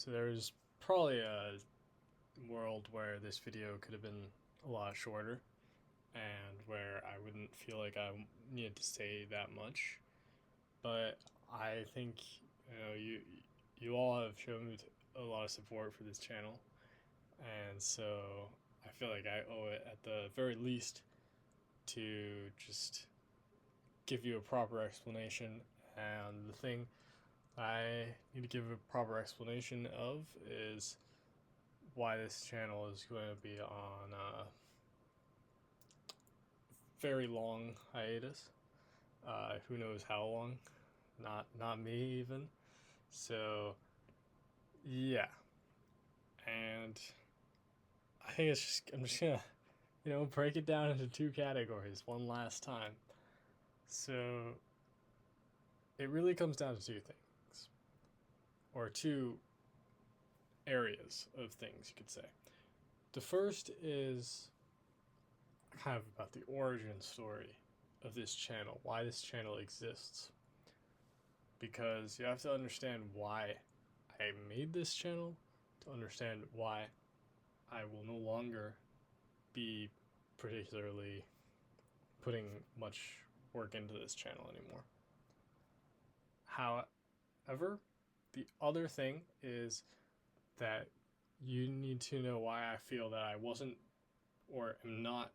So there's probably a world where this video could have been a lot shorter and where I wouldn't feel like I needed to say that much. But I think you all have shown a lot of support for this channel, and so I feel like I owe it at the very least to just give you a proper explanation. And the thing I need to give a proper explanation of is why this channel is going to be on a very long hiatus. Who knows how long? Not me even. So yeah, and I think I'm just gonna break it down into two categories one last time. So it really comes down to two things, or two areas of things you could say. The first is kind of about the origin story of this channel, why this channel exists. Because you have to understand why I made this channel to understand why I will no longer be particularly putting much work into this channel anymore. However, the other thing is that you need to know why I feel that I wasn't or am not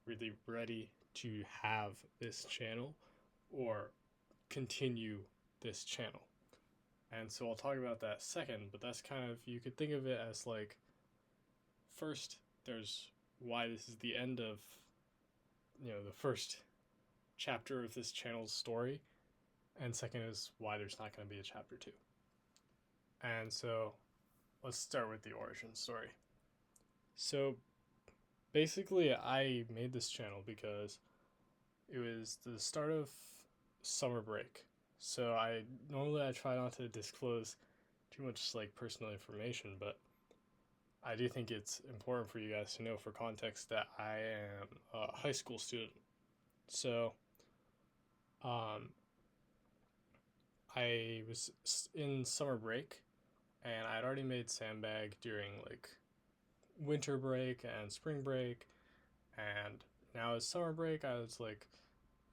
really ready to have this channel or continue this channel. And so I'll talk about that second, but that's kind of, you could think of it as like, first, there's why this is the end of, the first chapter of this channel's story, and second is why there's not going to be a chapter 2. And so let's start with the origin story. So basically, I made this channel because it was the start of summer break. So I try not to disclose too much like personal information, but I do think it's important for you guys to know for context that I am a high school student. So I was in summer break and I'd already made Sandbag during like winter break and spring break, and now it's summer break. I was like,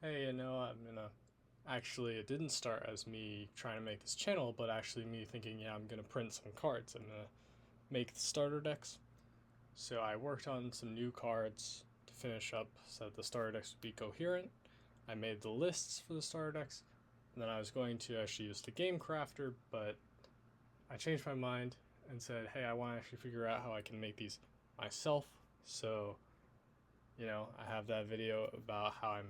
hey, I'm gonna actually, it didn't start as me trying to make this channel, but actually me thinking, yeah, I'm gonna print some cards. I'm gonna make the starter decks. So I worked on some new cards to finish up so that the starter decks would be coherent. I made the lists for the starter decks, and then I was going to actually use the game crafter, but I changed my mind and said, hey, I want to actually figure out how I can make these myself. So, I have that video about how I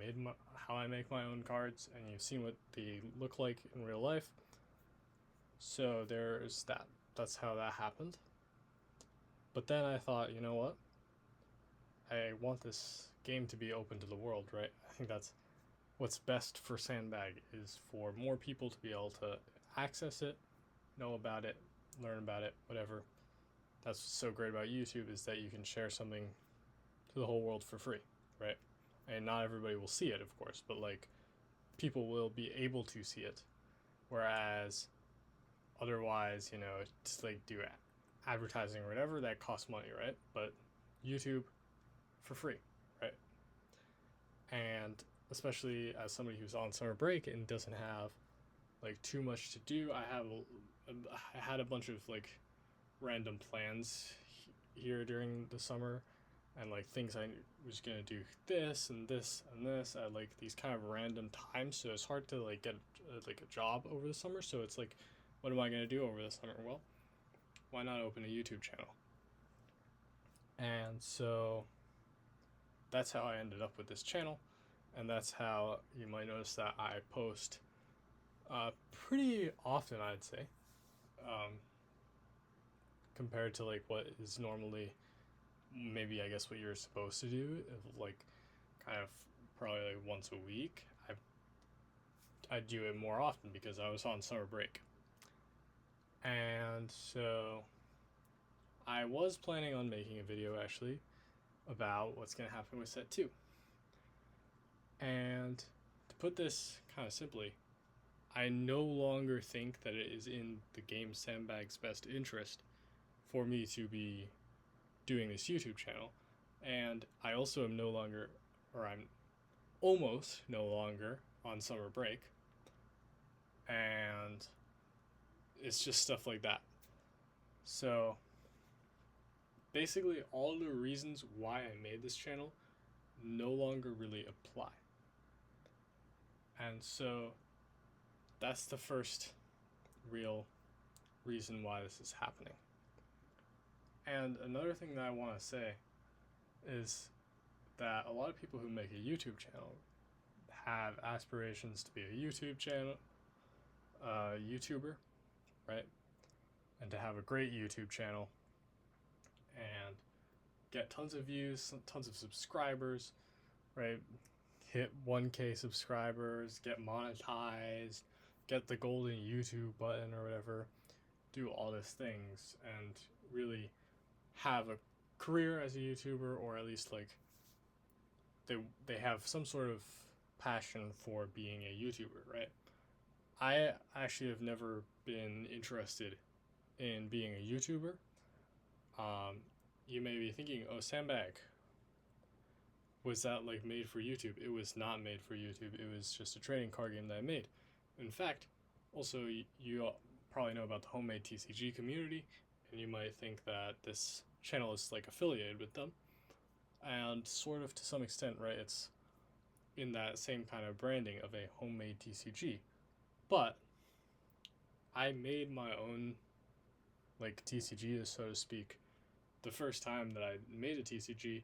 make my own cards, and you've seen what they look like in real life. So there's that. That's how that happened. But then I thought, you know what? I want this game to be open to the world, right? I think that's what's best for Sandbag, is for more people to be able to access it, know about it, learn about it, whatever. That's what's so great about YouTube, is that you can share something to the whole world for free, right? And not everybody will see it, of course, but like people will be able to see it. Whereas otherwise, just like do advertising or whatever, that costs money, right? But YouTube for free, right? And especially as somebody who's on summer break and doesn't have like too much to do, I had a bunch of like random plans here during the summer, and like things I was gonna do this and this and this at like these kind of random times. So it's hard to like get like a job over the summer. So it's like, what am I gonna do over the summer? Well, why not open a YouTube channel? And so that's how I ended up with this channel, and that's how you might notice that I post pretty often, I'd say, compared to like what is normally maybe I guess what you're supposed to do, like kind of probably like once a week. I do it more often because I was on summer break. And so I was planning on making a video actually about what's going to happen with set 2. And to put this kind of simply, I no longer think that it is in the game Sandbag's best interest for me to be doing this YouTube channel. And I also am no longer, or I'm almost no longer on summer break. And it's just stuff like that. So basically, all the reasons why I made this channel no longer really apply. And so that's the first real reason why this is happening. And another thing that I want to say is that a lot of people who make a YouTube channel have aspirations to be a YouTuber, right? And to have a great YouTube channel and get tons of views, tons of subscribers, right? Hit 1K subscribers, get monetized, get the golden YouTube button or whatever, do all these things, and really have a career as a YouTuber, or at least like they have some sort of passion for being a YouTuber, right? I actually have never been interested in being a YouTuber. You may be thinking, oh, Sandbag, was that like made for YouTube? It was not made for YouTube. It was just a trading card game that I made. In fact, also you probably know about the homemade TCG community, and you might think that this channel is like affiliated with them, and sort of to some extent, right? It's in that same kind of branding of a homemade TCG, but I made my own like TCG, so to speak. The first time that I made a TCG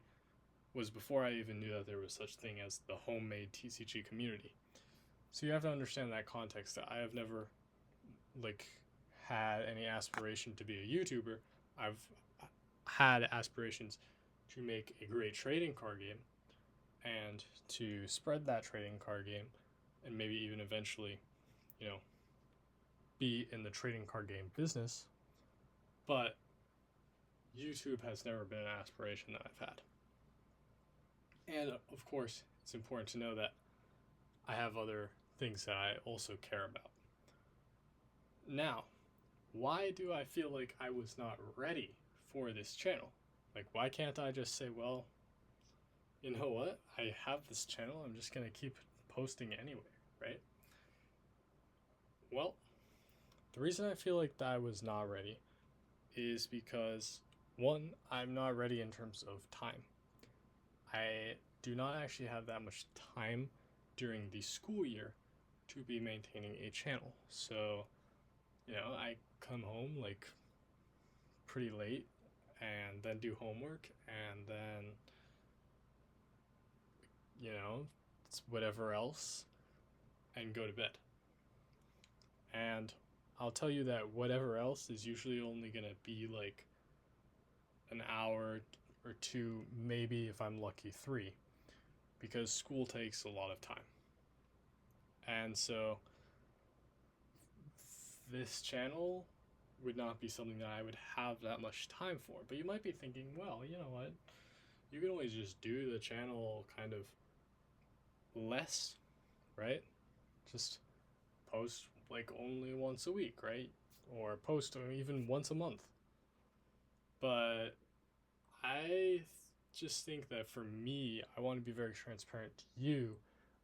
was before I even knew that there was such thing as the homemade TCG community. So you have to understand that context, that I have never like had any aspiration to be a YouTuber. I've had aspirations to make a great trading card game and to spread that trading card game, and maybe even eventually, be in the trading card game business. But YouTube has never been an aspiration that I've had. And of course, it's important to know that I have other things that I also care about. Now, why do I feel like I was not ready for this channel? Like, why can't I just say, well, you know what? I have this channel. I'm just going to keep posting anyway, right? Well, the reason I feel like that I was not ready is because, one, I'm not ready in terms of time. I do not actually have that much time during the school year to be maintaining a channel. So, I come home like pretty late and then do homework, and then, it's whatever else, and go to bed. And I'll tell you that whatever else is usually only going to be like an hour or two, maybe if I'm lucky 3, because school takes a lot of time. And so this channel would not be something that I would have that much time for. But you might be thinking, well, you know what? You can always just do the channel kind of less, right? Just post like only once a week, right? Or post even once a month. But I just think that for me, I want to be very transparent to you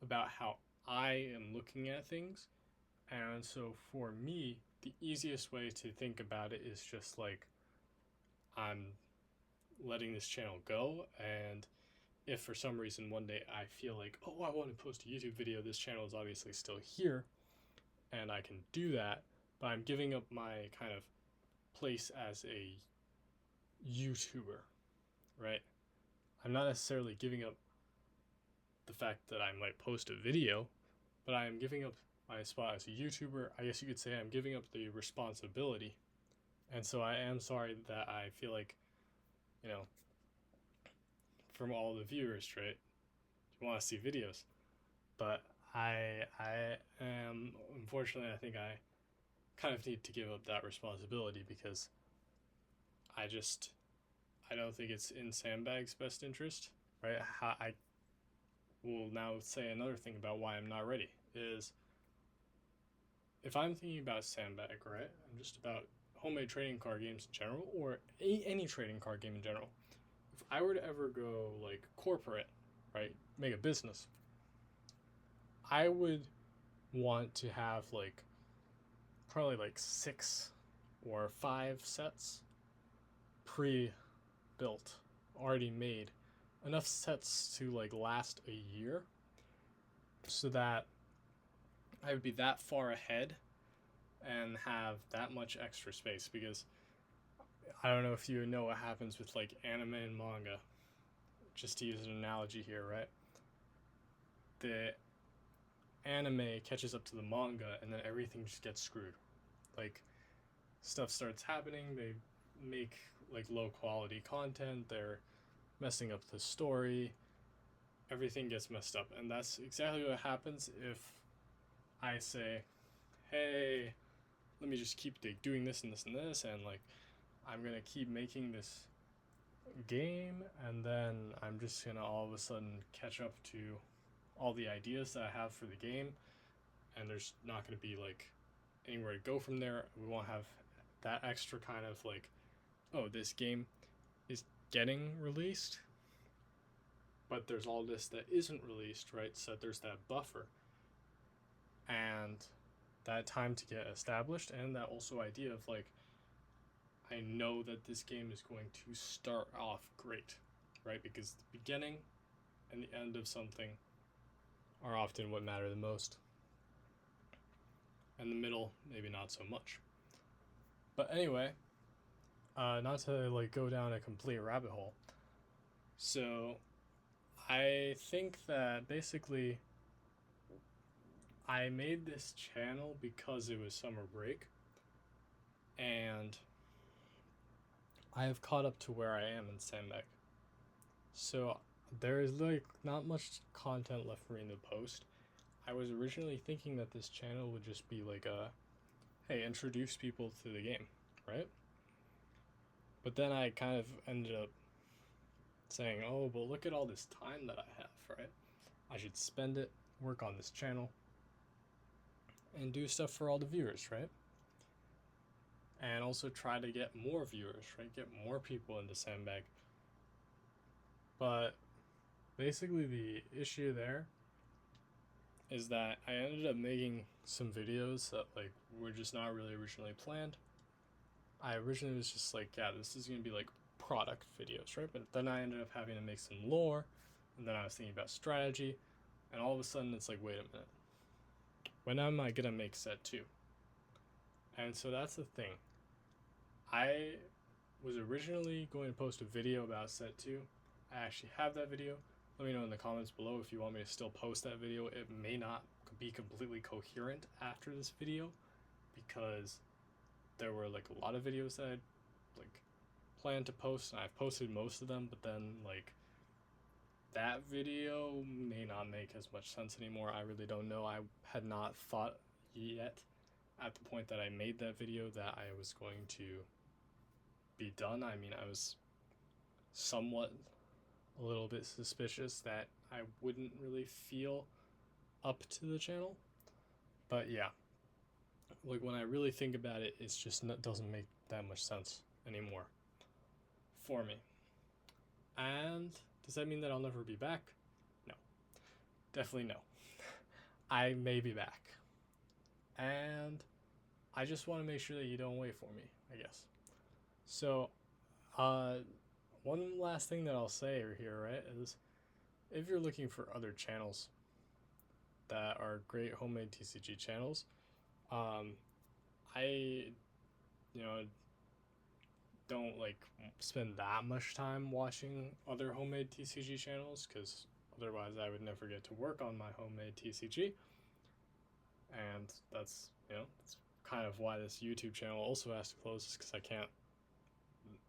about how I am looking at things. And so for me, the easiest way to think about it is just like, I'm letting this channel go, and if for some reason one day I feel like, oh, I want to post a YouTube video, this channel is obviously still here and I can do that, but I'm giving up my kind of place as a YouTuber, right? I'm not necessarily giving up the fact that I might post a video, but I am giving up my spot as a YouTuber. I guess you could say I'm giving up the responsibility. And so I am sorry that I feel like, from all the viewers, right, you want to see videos. But I am, unfortunately, I think I kind of need to give up that responsibility, because I don't think it's in Sandbag's best interest, right? I will now say another thing about why I'm not ready is if I'm thinking about Sandbag, right, I'm just about homemade trading card games in general, or any trading card game in general. If I were to ever go like corporate, right, make a business, I would want to have like probably like 6 or 5 sets pre-built, already made, enough sets to like last a year, so that I would be that far ahead and have that much extra space. Because I don't know if you know what happens with like anime and manga, just to use an analogy here, right? The anime catches up to the manga and then everything just gets screwed. Like, stuff starts happening, they make like low quality content, they're messing up the story, everything gets messed up. And that's exactly what happens if I say, hey, let me just keep doing this and this and this, and like I'm gonna keep making this game, and then I'm just gonna all of a sudden catch up to all the ideas that I have for the game, and there's not gonna be like anywhere to go from there. We won't have that extra kind of like, oh, this game is getting released, but there's all this that isn't released, right? So there's that buffer and that time to get established, and that also idea of like, I know that this game is going to start off great, right? Because the beginning and the end of something are often what matter the most, and the middle maybe not so much. But anyway, not to like go down a complete rabbit hole. So I think that basically I made this channel because it was summer break, and I have caught up to where I am in Sandbag. So there is like not much content left for me to post. I was originally thinking that this channel would just be like a, hey, introduce people to the game, right? But then I kind of ended up saying, oh, but look at all this time that I have, right? I should spend it, work on this channel, and do stuff for all the viewers, right? And also try to get more viewers, right? Get more people into Sandbag. But basically the issue there is that I ended up making some videos that like were just not really originally planned. I originally was just like, yeah, this is gonna be like product videos, right? But then I ended up having to make some lore, and then I was thinking about strategy, and all of a sudden it's like, wait a minute, when am I gonna make set 2? And so that's the thing. I was originally going to post a video about set 2. I actually have that video. Let me know in the comments below if you want me to still post that video. It may not be completely coherent after this video, because there were like a lot of videos that I like planned to post, and I've posted most of them, but then like that video may not make as much sense anymore. I really don't know. I had not thought yet at the point that I made that video that I was going to be done. I mean, I was somewhat a little bit suspicious that I wouldn't really feel up to the channel. But yeah, like when I really think about it, it's just doesn't make that much sense anymore for me. And does that mean that I'll never be back? No, definitely no. I may be back, and I just want to make sure that you don't wait for me, I guess. So one last thing that I'll say here, right, is if you're looking for other channels that are great homemade TCG channels, I, don't like spend that much time watching other homemade TCG channels, because otherwise I would never get to work on my homemade TCG. And that's kind of why this YouTube channel also has to close, because I can't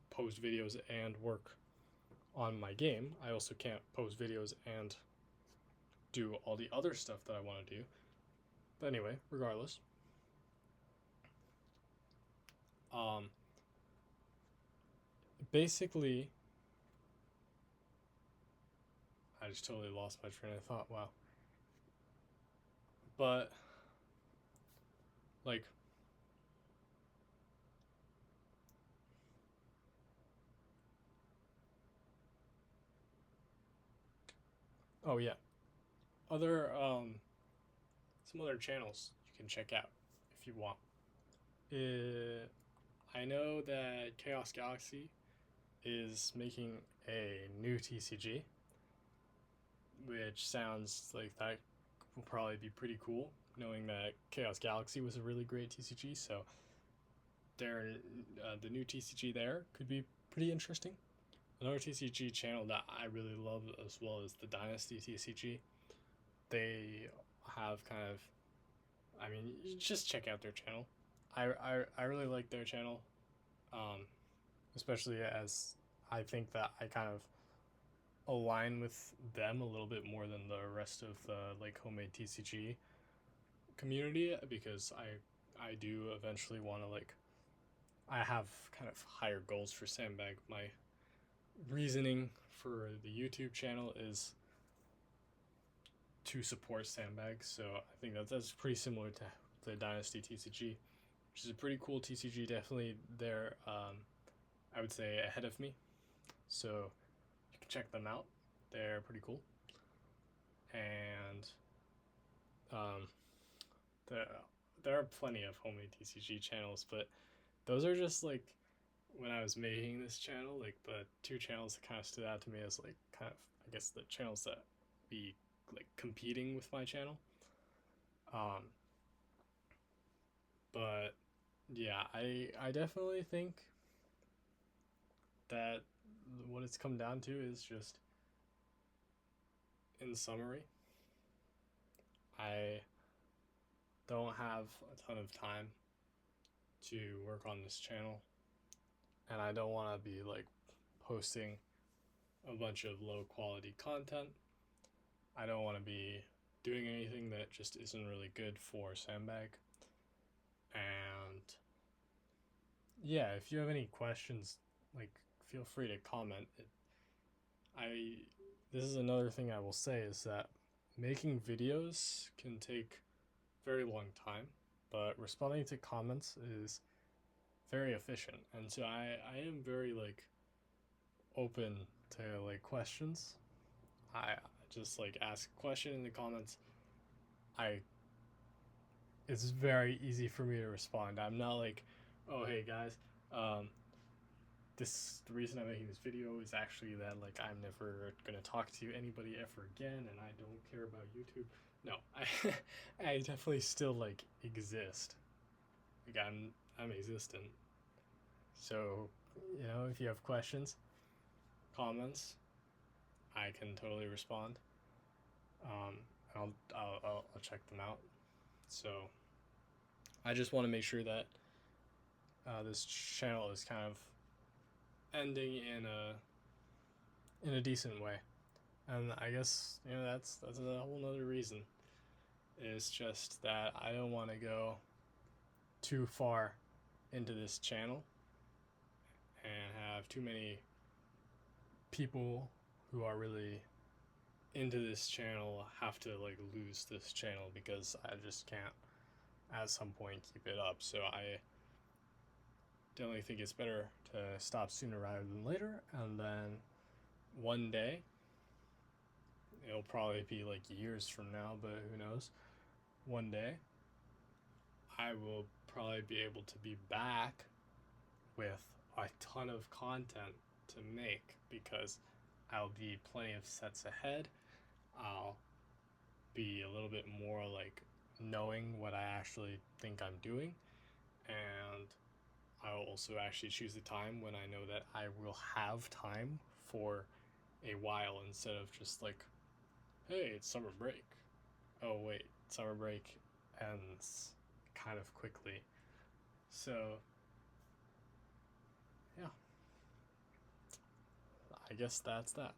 post videos and work on my game. I also can't post videos and do all the other stuff that I want to do. But anyway, regardless, basically, I just totally lost my train of thought. Wow. But Like, oh yeah, other some other channels you can check out if you want. I know that Chaos Galaxy is making a new TCG, which sounds like that will probably be pretty cool, knowing that Chaos Galaxy was a really great TCG. So the new TCG there could be pretty interesting. Another TCG channel that I really love as well is the Dynasty TCG. They have kind of, I mean, just check out their channel. I really like their channel, um, especially as I think that I kind of align with them a little bit more than the rest of the like homemade TCG community, because I do eventually want to like, I have kind of higher goals for Sandbag. My reasoning for the YouTube channel is to support Sandbag, so I think that's pretty similar to the Dynasty TCG, which is a pretty cool TCG. Definitely they're I would say ahead of me, so you can check them out. They're pretty cool, and um, there there are plenty of homemade TCG channels, but those are just like, when I was making this channel, like the two channels that kind of stood out to me as like kind of, I guess, the channels that be like competing with my channel. Um, but yeah, I definitely think that what it's come down to is just, in summary, I don't have a ton of time to work on this channel, and I don't want to be like posting a bunch of low quality content. I don't want to be doing anything that just isn't really good for Sandbag. And yeah, if you have any questions, like, feel free to comment. I This is another thing I will say, is that making videos can take very long time, but responding to comments is very efficient. And so I am very like open to like questions. I just like ask a question in the comments. I It's very easy for me to respond. I'm not like, oh hey guys, the reason I'm making this video is actually that like I'm never gonna talk to anybody ever again, and I don't care about YouTube. No, I definitely still like exist. Like I'm existent. So, if you have questions, comments, I can totally respond. Um, I'll check them out. So I just want to make sure that this channel is kind of ending in a decent way, and I guess that's a whole nother reason. It's just that I don't want to go too far into this channel and have too many people who are really into this channel have to like lose this channel, because I just can't at some point keep it up. So I definitely think it's better to stop sooner rather than later, and then one day, it'll probably be like years from now, but who knows, one day I will probably be able to be back with a ton of content to make, because I'll be plenty of sets ahead. I'll be a little bit more like knowing what I actually think I'm doing, and I'll also actually choose the time when I know that I will have time for a while, instead of just like, hey, it's summer break. Oh wait, summer break ends kind of quickly. So yeah, I guess that's that.